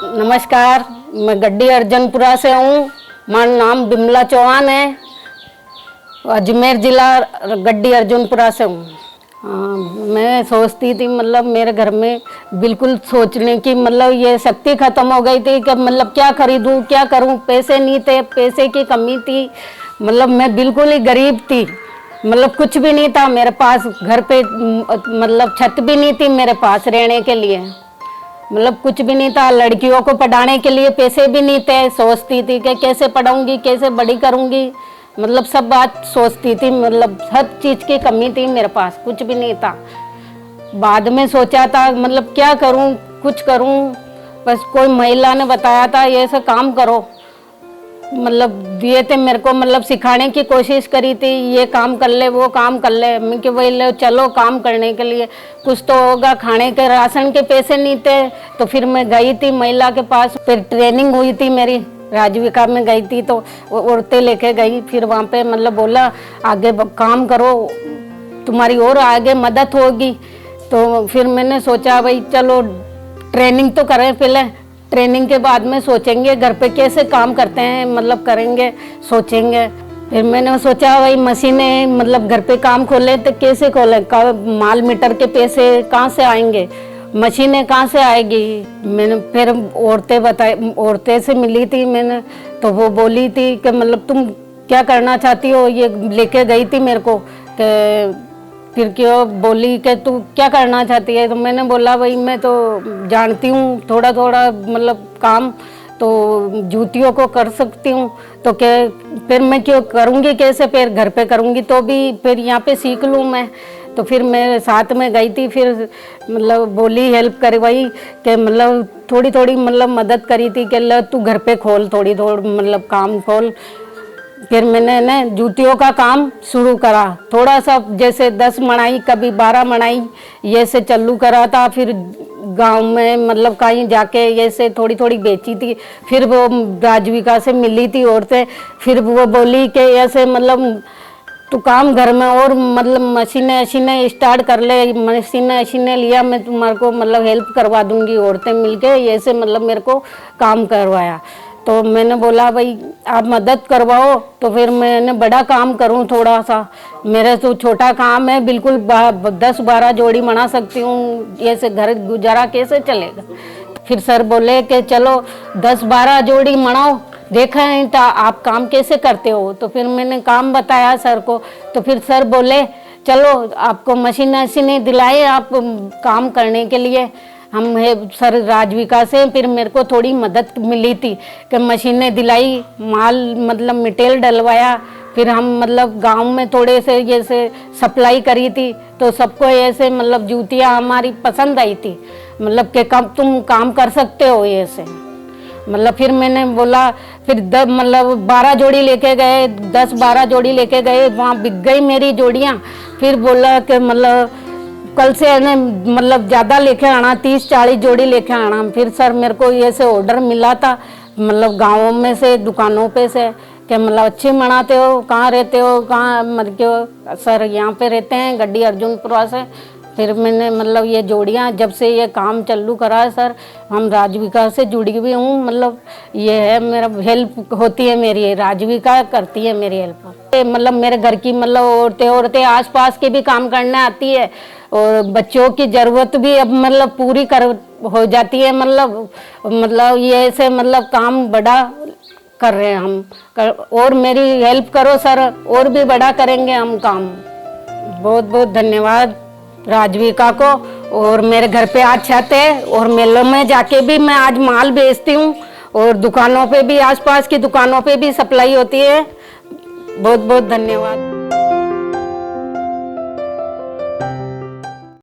नमस्कार, मैं गड्डी अर्जनपुरा से हूँ। मेरा नाम बिमला चौहान है। अजमेर ज़िला गड्डी अर्जनपुरा से हूँ। मैं सोचती थी मतलब मेरे घर में बिल्कुल सोचने की मतलब ये शक्ति ख़त्म हो गई थी कि मतलब क्या खरीदूँ क्या करूँ। पैसे नहीं थे, पैसे की कमी थी। मतलब मैं बिल्कुल ही गरीब थी, मतलब कुछ भी नहीं था मेरे पास। घर पे मतलब छत भी नहीं थी मेरे पास रहने के लिए, मतलब कुछ भी नहीं था। लड़कियों को पढ़ाने के लिए पैसे भी नहीं थे। सोचती थी कि कैसे पढ़ाऊंगी, कैसे बड़ी करूंगी, मतलब सब बात सोचती थी। मतलब हर चीज़ की कमी थी मेरे पास, कुछ भी नहीं था। बाद में सोचा था मतलब क्या करूं, कुछ करूं। बस कोई महिला ने बताया था ये ऐसा काम करो, मतलब दिए थे मेरे को, मतलब सिखाने की कोशिश करी थी। ये काम कर ले, वो काम कर ले। मैं कि वही ले चलो काम करने के लिए कुछ तो होगा। खाने के राशन के पैसे नहीं थे तो फिर मैं गई थी महिला के पास। फिर ट्रेनिंग हुई थी मेरी, राजविका में गई थी तो वो औरतें लेके गई। फिर वहाँ पे मतलब बोला आगे काम करो, तुम्हारी और आगे मदद होगी। तो फिर मैंने सोचा भाई चलो ट्रेनिंग तो करें पहले, ट्रेनिंग के बाद में सोचेंगे घर पे कैसे काम करते हैं, मतलब करेंगे सोचेंगे। फिर मैंने सोचा भाई मशीनें मतलब घर पे काम खोले तो कैसे खोले, माल मीटर के पैसे कहाँ से आएंगे, मशीनें कहाँ से आएगी। मैंने फिर औरतें से मिली थी मैंने, तो वो बोली थी कि मतलब तुम क्या करना चाहती हो, ये लेके गई थी मेरे को कि फिर क्यों बोली कि तू क्या करना चाहती है। तो मैंने बोला भाई मैं तो जानती हूँ थोड़ा थोड़ा मतलब काम, तो जूतियों को कर सकती हूँ। तो क्या फिर मैं क्यों करूँगी, कैसे फिर घर पे करूँगी तो भी फिर यहाँ पे सीख लूँ मैं। तो फिर मैं साथ में गई थी। फिर मतलब बोली हेल्प करवाई कि मतलब थोड़ी थोड़ी मतलब मदद करी थी कि ल तू घर पे खोल, थोड़ी मतलब काम खोल। फिर मैंने ना जूतियों का काम शुरू करा, थोड़ा सा जैसे 10 मणाई कभी 12 मणाई ये से चालू करा था। फिर गांव में मतलब कहीं जाके ये से थोड़ी थोड़ी बेची थी। फिर वो राजविका से मिली थी औरतें, फिर वो बोली कि ऐसे मतलब तू काम घर में और मतलब मशीनें स्टार्ट कर ले, मशीनें लिया मैं तुम्हारे को मतलब हेल्प करवा दूंगी। औरतें मिलके ऐसे मतलब मेरे को काम करवाया। तो मैंने बोला भाई आप मदद करवाओ तो फिर मैंने बड़ा काम करूं थोड़ा सा। मेरा तो छोटा काम है, बिल्कुल 10-12 जोड़ी बना सकती हूँ, ऐसे घर गुजारा कैसे चलेगा। फिर सर बोले कि चलो 10-12 जोड़ी बनाओ, देखा नहीं था आप काम कैसे करते हो। तो फिर मैंने काम बताया सर को। तो फिर सर बोले चलो आपको मशीनें दिलाए आप काम करने के लिए। हम है सर राजविका से, फिर मेरे को थोड़ी मदद मिली थी कि मशीनें दिलाई, माल मतलब मटेरियल डलवाया। फिर हम मतलब गांव में थोड़े से जैसे सप्लाई करी थी तो सबको ऐसे मतलब जूतियाँ हमारी पसंद आई थी, मतलब कि कब तुम काम कर सकते हो ऐसे। मतलब फिर मैंने बोला फिर मतलब 12 जोड़ी लेके गए, 10-12 जोड़ी लेके गए, वहाँ बिक गई मेरी जोड़ियाँ। फिर बोला कि मतलब कल से है मतलब ज़्यादा लेके आना, 30-40 जोड़ी लेके आना। फिर सर मेरे को ये से ऑर्डर मिला था मतलब गाँवों में से, दुकानों पे से कि मतलब अच्छे मनाते हो, कहाँ रहते हो, कहाँ मतलब क्यों। सर यहाँ पे रहते हैं गड्डी अर्जुनपुरा से। फिर मैंने मतलब ये जोड़ियाँ जब से ये काम चालू करा है सर, हम राजविका से जुड़ी हुई हूँ। मतलब ये है मेरा हेल्प होती है मेरी, राजविका करती है मेरी हेल्प। मतलब मेरे घर की मतलब औरतें आसपास के भी काम करने आती है और बच्चों की ज़रूरत भी अब मतलब पूरी हो जाती है। मतलब ये ऐसे मतलब काम बड़ा कर रहे हैं हम और मेरी हेल्प करो सर, और भी बड़ा करेंगे हम काम। बहुत बहुत धन्यवाद राजविका को। और मेरे घर पे आज छत है और मेलों में जाके भी मैं आज माल बेचती हूँ और दुकानों पे भी, आसपास की दुकानों पे भी सप्लाई होती है। बहुत बहुत धन्यवाद।